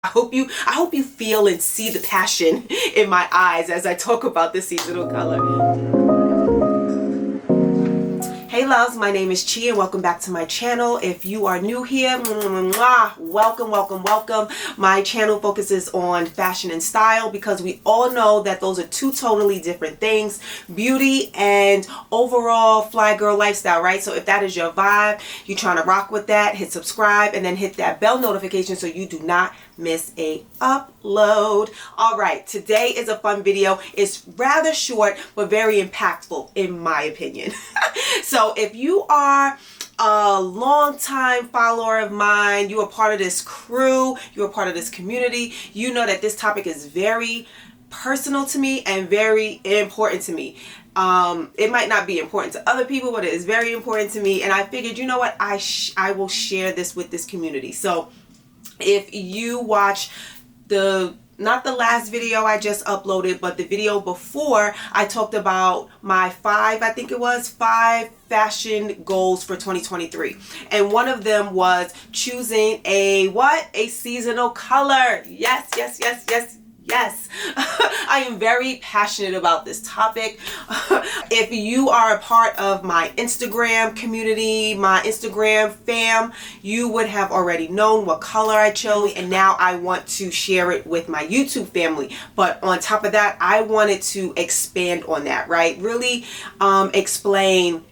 I hope you feel and see the passion in my eyes as I talk about this seasonal color. Hey loves, my name is Chi and welcome back to my channel. If you are new here, welcome, welcome, welcome. My channel focuses on fashion and style because we all know that those are two totally different things. Beauty and overall fly girl lifestyle, right? So if that is your vibe, you're trying to rock with that, hit subscribe and then hit that bell notification so you do not miss a upload. All right, today is a fun video. It's rather short but very impactful in my opinion. So if you are a long-time follower of mine, you are part of this crew, you are part of this community, you know that this topic is very personal to me and very important to me. It might not be important to other people, but it is very important to me, and I figured, you know what, I will share this with this community. So if you watch not the last video I just uploaded, but the video before, I talked about my five fashion goals for 2023. And one of them was choosing a seasonal color. Yes, yes, yes, yes. Yes, I am very passionate about this topic. If you are a part of my Instagram community, my Instagram fam, you would have already known what color I chose, and now I want to share it with my YouTube family. But on top of that, I wanted to expand on that, right? Really explain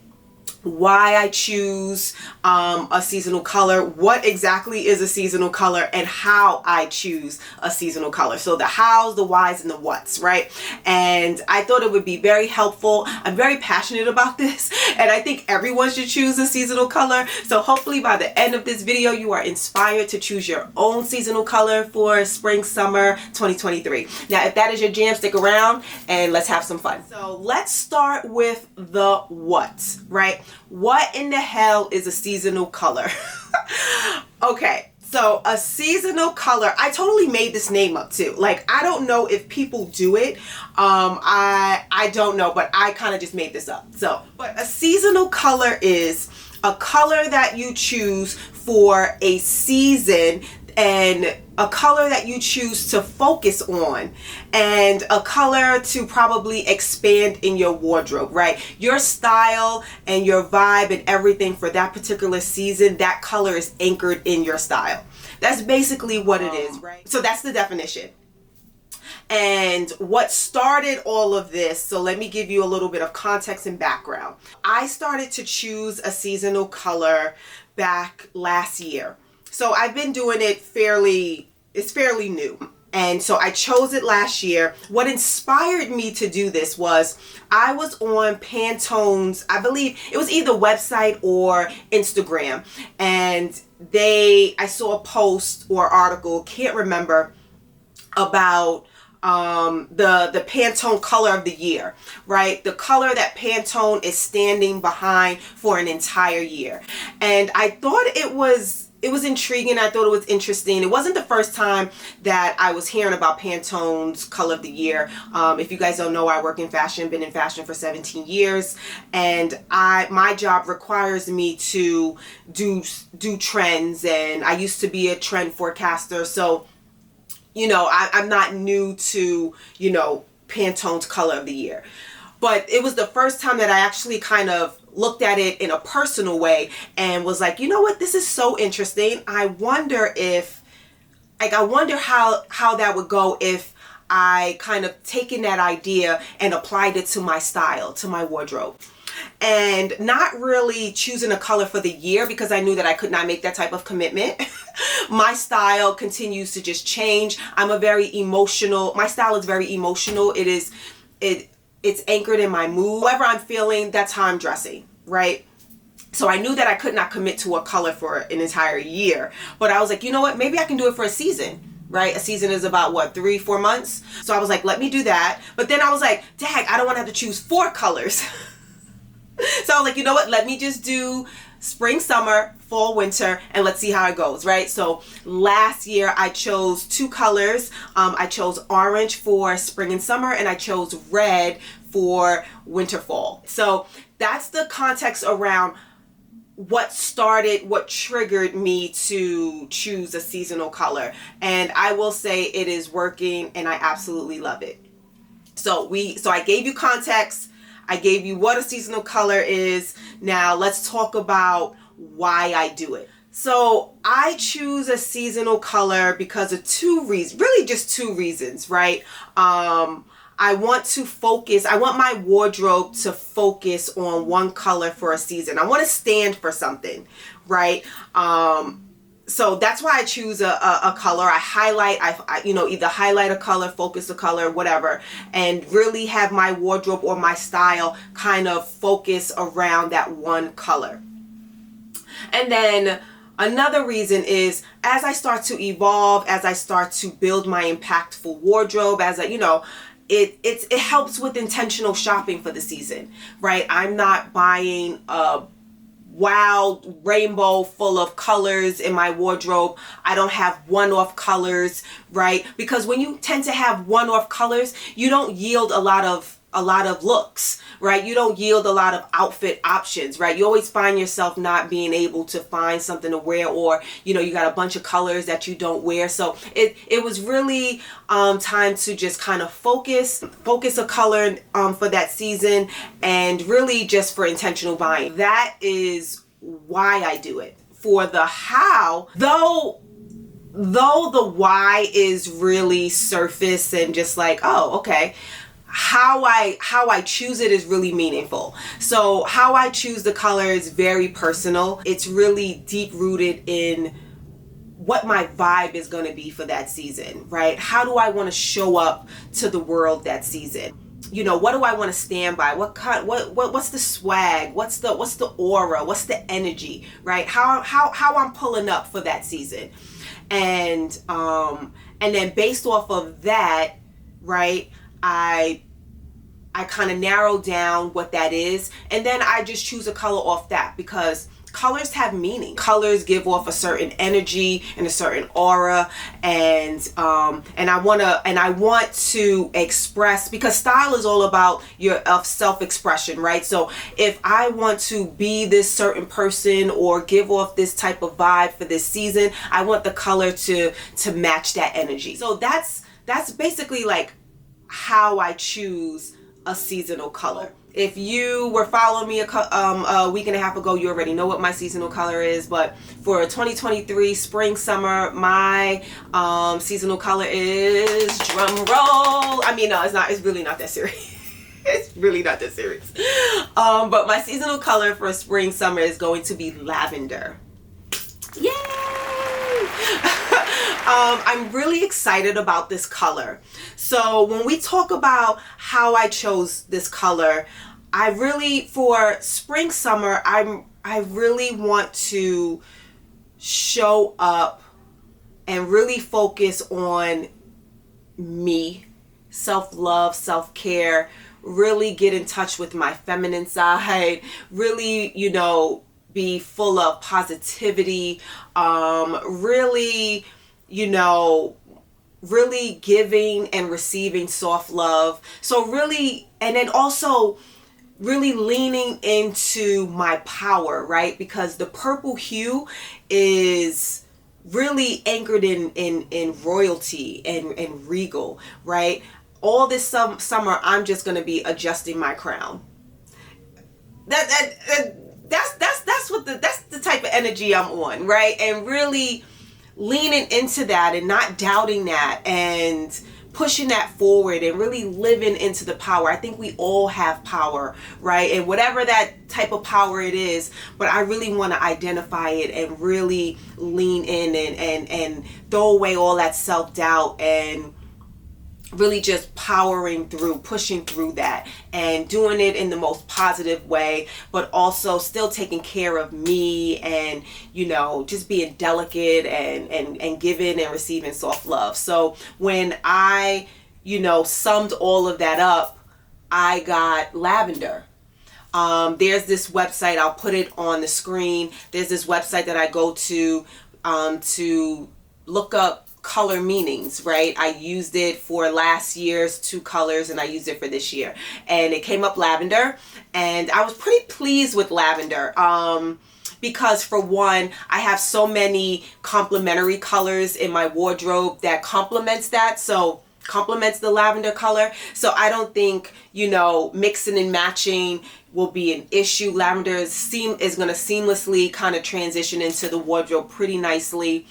why I choose a seasonal color, what exactly is a seasonal color, and how I choose a seasonal color. So the hows, the whys, and the whats, right? And I thought it would be very helpful. I'm very passionate about this, and I think everyone should choose a seasonal color. So hopefully by the end of this video, you are inspired to choose your own seasonal color for spring, summer 2023. Now, if that is your jam, stick around and let's have some fun. So let's start with the what, right? What in the hell is a seasonal color? Okay, so a seasonal color, I totally made this name up too. Like, I don't know if people do it. I don't know, but I kind of just made this up. So, but a seasonal color is a color that you choose for a season, and a color that you choose to focus on, and a color to probably expand in your wardrobe, right? Your style and your vibe and everything for that particular season, that color is anchored in your style. That's basically what it is, right? So that's the definition. And what started all of this, so let me give you a little bit of context and background. I started to choose a seasonal color back last year. So I've been doing it it's fairly new. And so I chose it last year. What inspired me to do this was I was on Pantone's, I believe it was either website or Instagram. And I saw a post or article, can't remember, about the Pantone color of the year, right? The color that Pantone is standing behind for an entire year. And I thought it was intriguing. I thought it was interesting. It wasn't the first time that I was hearing about Pantone's color of the year. If you guys don't know, I work in fashion, been in fashion for 17 years, and my job requires me to do trends, and I used to be a trend forecaster. So, you know, I'm not new to, you know, Pantone's color of the year. But it was the first time that I actually kind of looked at it in a personal way and was like, you know what, this is so interesting. I wonder how that would go if I kind of taken that idea and applied it to my style, to my wardrobe. And not really choosing a color for the year because I knew that I could not make that type of commitment. My style continues to just change. My style is very emotional. It's anchored in my mood. Whatever I'm feeling, that's how I'm dressing, right? So I knew that I could not commit to a color for an entire year. But I was like, you know what? Maybe I can do it for a season, right? A season is about, what, 3-4 months? So I was like, let me do that. But then I was like, dang, I don't want to have to choose 4 colors. So I was like, you know what? Let me just do spring, summer, fall, winter, and let's see how it goes, right? So last year I chose 2 colors. I chose orange for spring and summer, and I chose red for winter, fall. So that's the context around what triggered me to choose a seasonal color. And I will say it is working, and I absolutely love it. So I gave you context. I gave you what a seasonal color is. Now let's talk about why I do it. So I choose a seasonal color because of two reasons, really just two reasons, right? I want my wardrobe to focus on one color for a season. I want to stand for something, right? So that's why I choose a color. I highlight, either highlight a color, focus a color, whatever, and really have my wardrobe or my style kind of focus around that one color. And then another reason is, as I start to evolve, as I start to build my impactful wardrobe, it helps with intentional shopping for the season, right? I'm not buying a wild rainbow full of colors in my wardrobe. I don't have one-off colors, right? Because when you tend to have one-off colors, you don't yield a lot of looks, right? You don't yield a lot of outfit options, right? You always find yourself not being able to find something to wear, or you got a bunch of colors that you don't wear. So it was really time to just kind of focus a color for that season, and really just for intentional buying. That is why I do it. For the how, though the why is really surface and just like, oh, okay, how I choose it is really meaningful. So how I choose the color is very personal. It's really deep rooted in what my vibe is going to be for that season, right? How do I want to show up to the world that season? What do I want to stand by? What's the swag? What's the aura? What's the energy, right? How I'm pulling up for that season. And then based off of that, right, I kind of narrow down what that is, and then I just choose a color off that, because colors have meaning. Colors give off a certain energy and a certain aura, and I want to express, because style is all about your self-expression, right? So if I want to be this certain person or give off this type of vibe for this season, I want the color to match that energy. So that's basically like how I choose a seasonal color. If you were following me a week and a half ago, you already know what my seasonal color is. But for 2023 spring summer, my seasonal color is, drum roll. I mean, no, it's not. It's really not that serious. It's really not that serious. But my seasonal color for spring summer is going to be lavender. Yay! I'm really excited about this color. So when we talk about how I chose this color, for spring summer, I really want to show up and really focus on me, self-love, self-care, really get in touch with my feminine side, really, be full of positivity, really giving and receiving soft love. So really, and then also really leaning into my power, right? Because the purple hue is really anchored in royalty and regal, right? All this summer, I'm just going to be adjusting my crown. That's the type of energy I'm on, right? And really leaning into that and not doubting that and pushing that forward and really living into the power. I think we all have power, right? And whatever that type of power it is, but I really want to identify it and really lean in and throw away all that self-doubt and really just powering through, pushing through that and doing it in the most positive way, but also still taking care of me and, just being delicate and giving and receiving soft love. So when I, summed all of that up, I got lavender. There's this website, I'll put it on the screen. There's this website that I go to look up color meanings, right? I used it for last year's 2 colors and I used it for this year, and it came up lavender, and I was pretty pleased with lavender. because for one, I have so many complementary colors in my wardrobe that complements that. So complements the lavender color. So I don't think, you know, mixing and matching will be an issue. Lavender is going to seamlessly kind of transition into the wardrobe pretty nicely.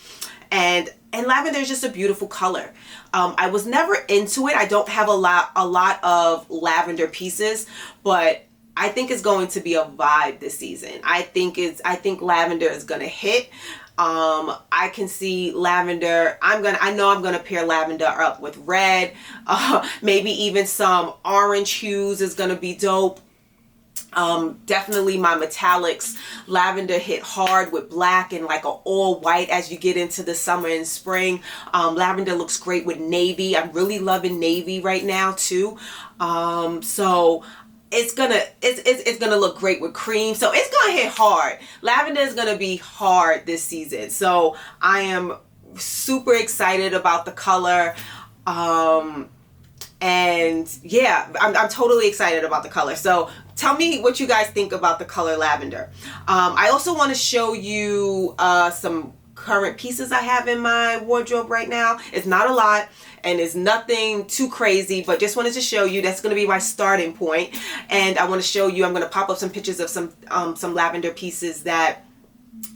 And lavender is just a beautiful color. I was never into it. I don't have a lot of lavender pieces, but I think it's going to be a vibe this season. I think lavender is going to hit. I can see lavender. I know I'm gonna pair lavender up with red. Maybe even some orange hues is gonna be dope. Definitely my metallics. Lavender hit hard with black and like an all white as you get into the summer and spring. Lavender looks great with navy. I'm really loving navy right now too. So it's gonna look great with cream. So it's gonna hit hard. Lavender is gonna be hard this season. So I am super excited about the color. And yeah, I'm totally excited about the color. So tell me what you guys think about the color lavender. I also want to show you some current pieces I have in my wardrobe right now. It's not a lot and it's nothing too crazy, but just wanted to show you. That's going to be my starting point. And I want to show you, I'm going to pop up some pictures of some lavender pieces that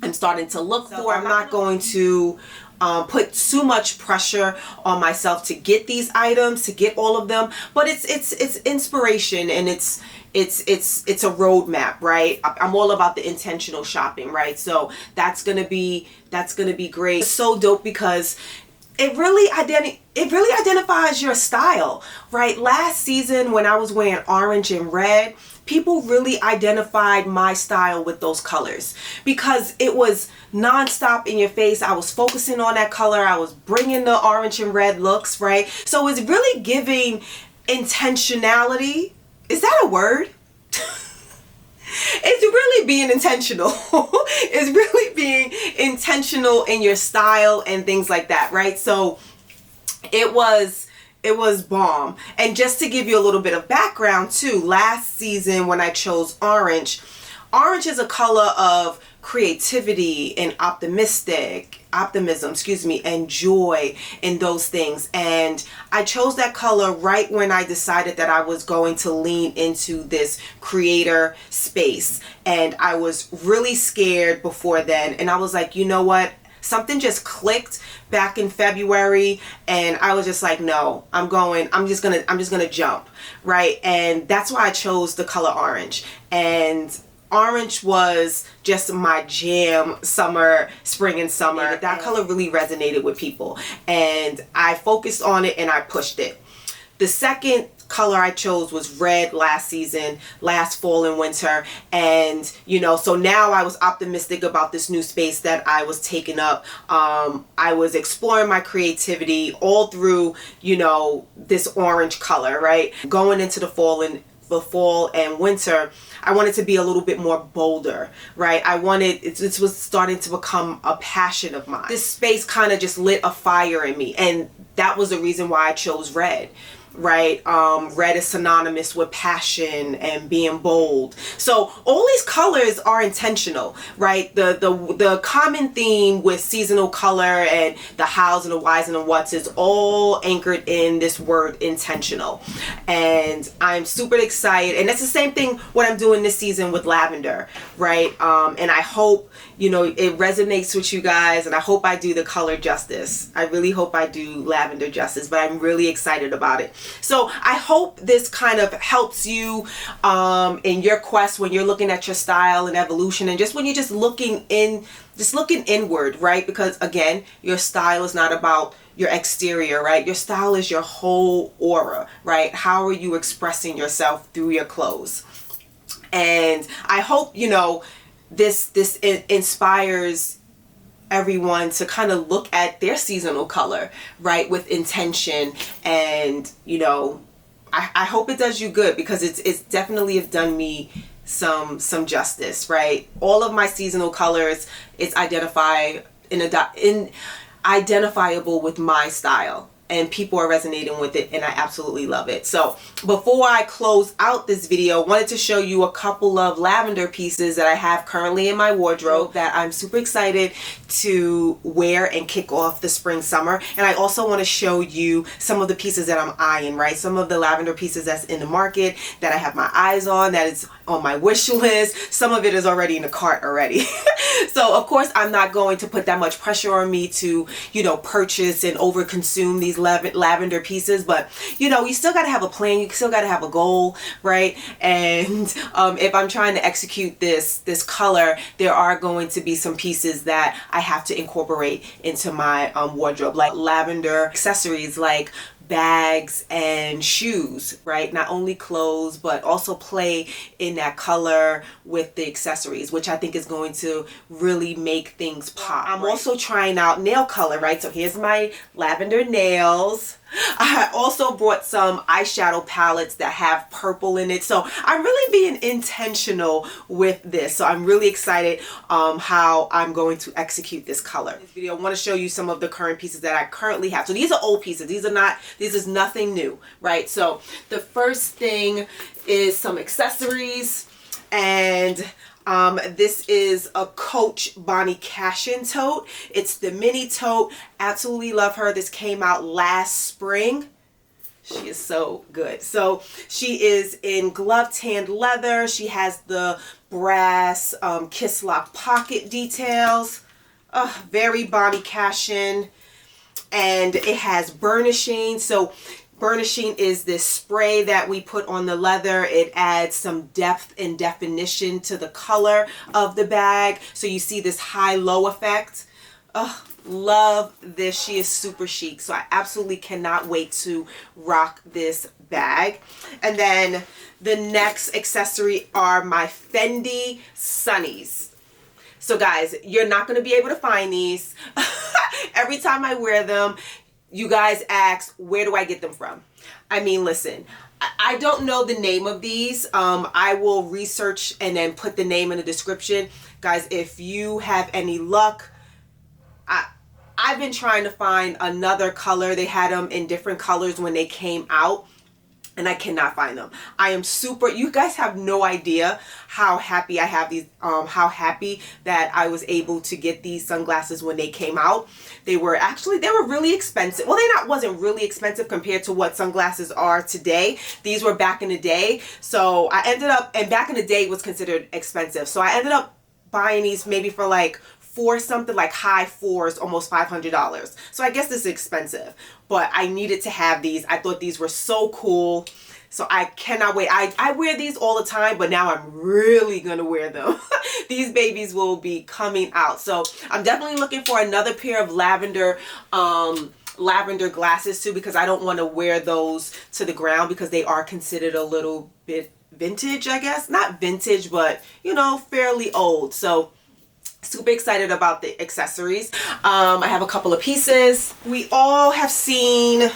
I'm starting to look for. I'm not going to put too much pressure on myself to get these items, to get all of them, but it's inspiration and it's a roadmap, right? I'm all about the intentional shopping, right? So that's gonna be great. It's so dope because it really identifies your style, right? Last season when I was wearing orange and red, people really identified my style with those colors because it was nonstop in your face. I was focusing on that color. I was bringing the orange and red looks, right? So it's really giving intentionality. Is that a word? It's really being intentional. It's really being intentional in your style and things like that, right? So it was bomb. And just to give you a little bit of background too, last season when I chose orange is a color of creativity and optimism, and joy and those things. And I chose that color right when I decided that I was going to lean into this creator space. And I was really scared before then. And I was like, you know what? Something just clicked back in February and I was just like, no, I'm just gonna jump, right? And that's why I chose the color orange. And orange was just my jam spring and summer. That color really resonated with people and I focused on it and I pushed it. The second color I chose was red last season, last fall and winter. And, you know, so now I was optimistic about this new space that I was taking up. I was exploring my creativity all through, you know, this orange color, right? Going into the fall and winter, I wanted to be a little bit more bolder, right? This was starting to become a passion of mine. This space kind of just lit a fire in me. And that was the reason why I chose red. Right? Red is synonymous with passion and being bold. So all these colors are intentional, right? The common theme with seasonal color and the hows and the whys and the whats is all anchored in this word intentional. And I'm super excited. And that's the same thing what I'm doing this season with lavender, right? And I hope, you know, it resonates with you guys and I hope I do the color justice. I really hope I do lavender justice, but I'm really excited about it. So I hope this kind of helps you in your quest when you're looking at your style and evolution and just when you're just looking inward, right? Because again, your style is not about your exterior, right? Your style is your whole aura, right? How are you expressing yourself through your clothes? And I hope, you know, this inspires everyone to kind of look at their seasonal color, right, with intention. And, you know, I hope it does you good because it's definitely have done me some justice, right? All of my seasonal colors is identifiable with my style. and people are resonating with it, and I absolutely love it. So before I close out this video, I wanted to show you a couple of lavender pieces that I have currently in my wardrobe that I'm super excited to wear and kick off the spring summer. And I also want to show you some of the pieces that I'm eyeing, right? Some of the lavender pieces that's in the market that I have my eyes on, that is on my wish list. Some of it is already in the cart already. So of course I'm not going to put that much pressure on me to, you know, purchase and over consume these lavender pieces, but you know, you still got to have a plan, you still got to have a goal, right? And if I'm trying to execute this color, there are going to be some pieces that I have to incorporate into my wardrobe, like lavender accessories, like bags and shoes, right? Not only clothes, but also play in that color with the accessories, which I think is going to really make things pop. I'm also trying out nail color, right? So here's my lavender nails. I also brought some eyeshadow palettes that have purple in it. So I'm really being intentional with this. So I'm really excited how I'm going to execute this color. In this video, I want to show you some of the current pieces that I currently have. So these are old pieces. This is nothing new, right? So the first thing is some accessories, and this is a Coach Bonnie Cashin tote. It's the mini tote. Absolutely love her. This came out last spring. She is so good. So she is in glove tanned leather. She has the brass kiss lock pocket details. Very Bonnie Cashin. And it has burnishing. So burnishing is this spray that we put on the leather. It adds some depth and definition to the color of the bag. So you see this high-low effect. Love this. She is super chic. So I absolutely cannot wait to rock this bag. And then the next accessory are my Fendi Sunnies. So guys, you're not going to be able to find these. Every time I wear them, you guys ask, where do I get them from? I mean, listen, I don't know the name of these. I will research and then put the name in the description. Guys, if you have any luck, I've been trying to find another color. They had them in different colors when they came out, and I cannot find them. I am super, you guys have no idea how happy I have these, how happy that I was able to get these sunglasses when they came out. They were really expensive. Well, wasn't really expensive compared to what sunglasses are today. These were back in the day. So I ended up, and back in the day it was considered expensive. So I ended up buying these maybe for like something like high fours, almost $500. So I guess this is expensive, but I needed to have these. I thought these were so cool. So I cannot wait. I wear these all the time, but now I'm really gonna wear them. These babies will be coming out. So I'm definitely looking for another pair of lavender glasses too, because I don't want to wear those to the ground because they are considered a little bit vintage, I guess. Not vintage, but you know, fairly old. So super excited about the accessories. I have a couple of pieces. We all have seen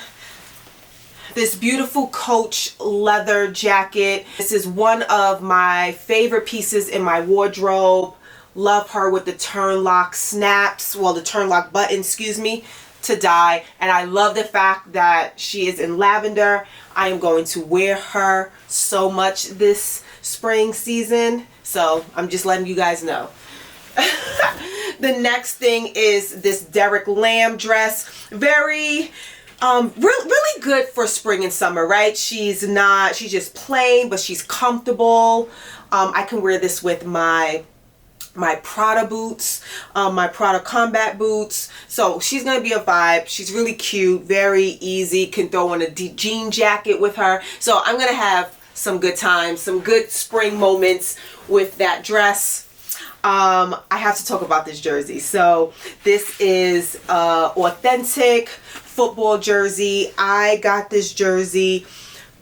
this beautiful Coach leather jacket. This is one of my favorite pieces in my wardrobe. Love her with the turn lock snaps, well, the turn lock button, excuse me, to die. And I love the fact that she is in lavender. I am going to wear her so much this spring season. So I'm just letting you guys know. The next thing is this Derek Lam dress. Very really good for spring and summer, right? She's just plain, but she's comfortable. I can wear this with my Prada boots, my Prada combat boots. So she's gonna be a vibe. She's really cute, very easy. Can throw on a jean jacket with her. So I'm gonna have some good times, some good spring moments with that dress. I have to talk about this jersey. So this is authentic football jersey. I got this jersey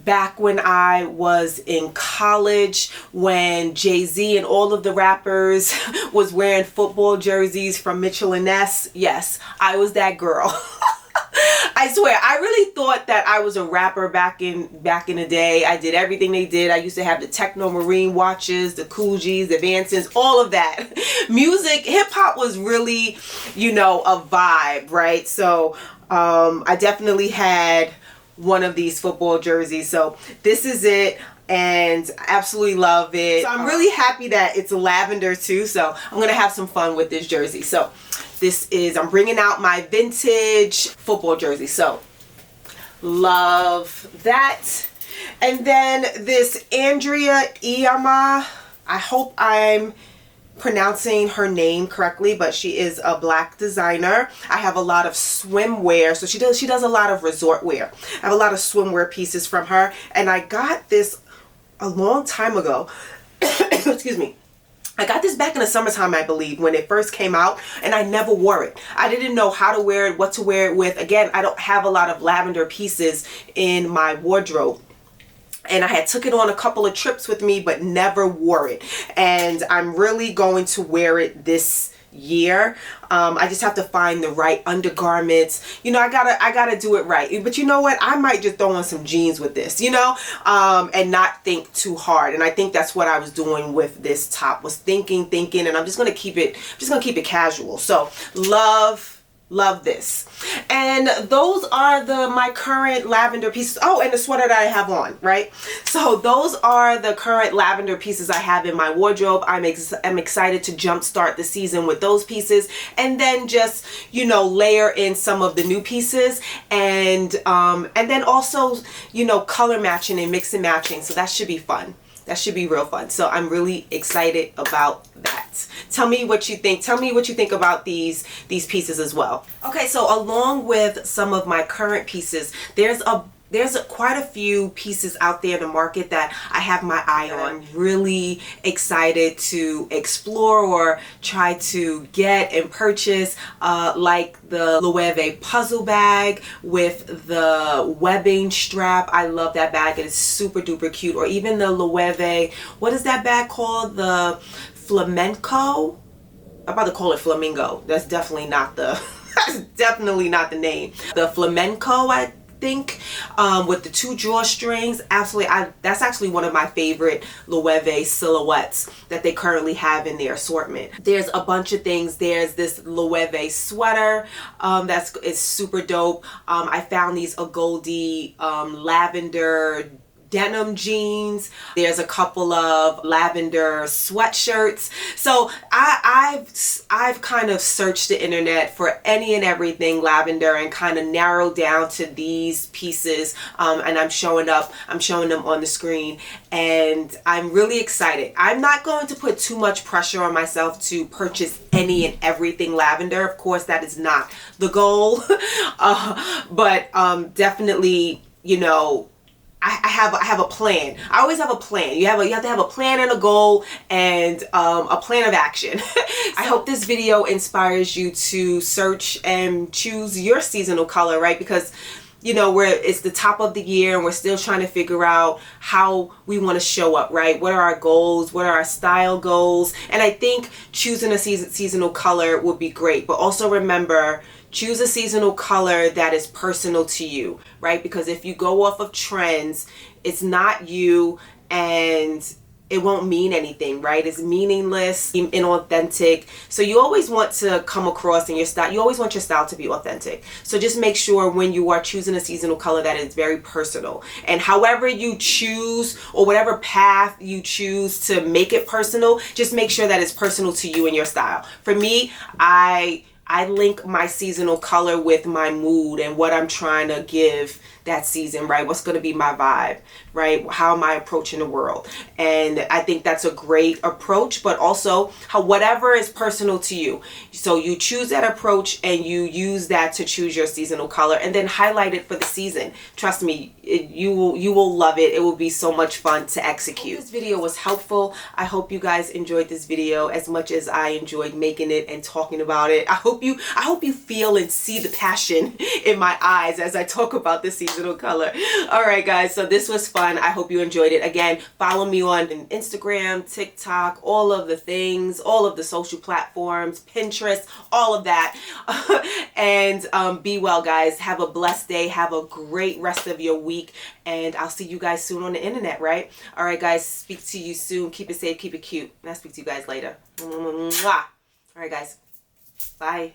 back when I was in college, when Jay-Z and all of the rappers was wearing football jerseys from Mitchell & Ness. Yes, I was that girl. I swear, I really thought that I was a rapper back in the day. I did everything they did. I used to have the Techno Marine watches, the Coogis, the Vansons, all of that. Music, hip hop was really, you know, a vibe, right? So I definitely had one of these football jerseys. So this is it, and I absolutely love it. So I'm really happy that it's lavender too. So I'm going to have some fun with this jersey. So this is, I'm bringing out my vintage football jersey. So love that. And then this Andrea Iyama, I hope I'm pronouncing her name correctly, but she is a black designer. I have a lot of swimwear, so she does a lot of resort wear. I have a lot of swimwear pieces from her, and I got this a long time ago. Excuse me. I got this back in the summertime, I believe, when it first came out, and I never wore it. I didn't know how to wear it, what to wear it with. Again, I don't have a lot of lavender pieces in my wardrobe. And I had took it on a couple of trips with me, but never wore it. And I'm really going to wear it this year. I just have to find the right undergarments. You know, I gotta do it right. But you know what? I might just throw on some jeans with this, you know, and not think too hard. And I think that's what I was doing with this top, was thinking, and I'm just gonna keep it casual. So love this. And those are my current lavender pieces. Oh, and the sweater that I have on, right? So those are the current lavender pieces I have in my wardrobe. I'm excited to jumpstart the season with those pieces, and then just, you know, layer in some of the new pieces, and then also, you know, color matching and mix and matching. So that should be fun. That should be real fun. So I'm really excited about that. Tell me what you think. Tell me what you think about these pieces as well. Okay, so along with some of my current pieces, there's quite a few pieces out there in the market that I have my eye on. I'm really excited to explore or try to get and purchase, like the LUVS puzzle bag with the webbing strap. I love that bag. It is super duper cute. Or even the LUVS, what is that bag called? The flamenco? I'm about to call it flamingo. That's definitely not the that's definitely not the name. The flamenco, I think, with the 2 drawstrings. Absolutely, that's actually one of my favorite LUVS silhouettes that they currently have in their assortment. There's a bunch of things. There's this LUVS sweater it's super dope. I found these Agoldi lavender denim jeans. There's a couple of lavender sweatshirts. So I've kind of searched the internet for any and everything lavender and kind of narrowed down to these pieces, and I'm showing them on the screen, and I'm really excited. I'm not going to put too much pressure on myself to purchase any and everything lavender. Of course, that is not the goal. But definitely, you know, I have a plan. I always have a plan. You have to have a plan and a goal, and a plan of action. I hope this video inspires you to search and choose your seasonal color, right? Because, you know, it's the top of the year and we're still trying to figure out how we want to show up, right? What are our goals? What are our style goals? And I think choosing a seasonal color would be great. But also remember, choose a seasonal color that is personal to you, right? Because if you go off of trends, it's not you, and it won't mean anything, right? It's meaningless, inauthentic. So you always want to come across in your style. You always want your style to be authentic. So just make sure when you are choosing a seasonal color that is very personal. And however you choose, or whatever path you choose to make it personal, just make sure that it's personal to you and your style. For me, I link my seasonal color with my mood and what I'm trying to give that season, right? What's going to be my vibe, right? How am I approaching the world? And I think that's a great approach, but also whatever is personal to you. So you choose that approach and you use that to choose your seasonal color, and then highlight it for the season. Trust me, you will love it. It will be so much fun to execute. This video was helpful. I hope you guys enjoyed this video as much as I enjoyed making it and talking about it. I hope you feel and see the passion in my eyes as I talk about this seasonal color. All right, guys, so this was fun. I hope you enjoyed it. Again, follow me on Instagram, TikTok, all of the things, all of the social platforms, Pinterest, all of that. And be well, guys. Have a blessed day. Have a great rest of your week, and I'll see you guys soon on the internet, right? All right, guys, speak to you soon. Keep it safe, keep it cute, and I'll speak to you guys later. Mwah. All right, guys. Bye.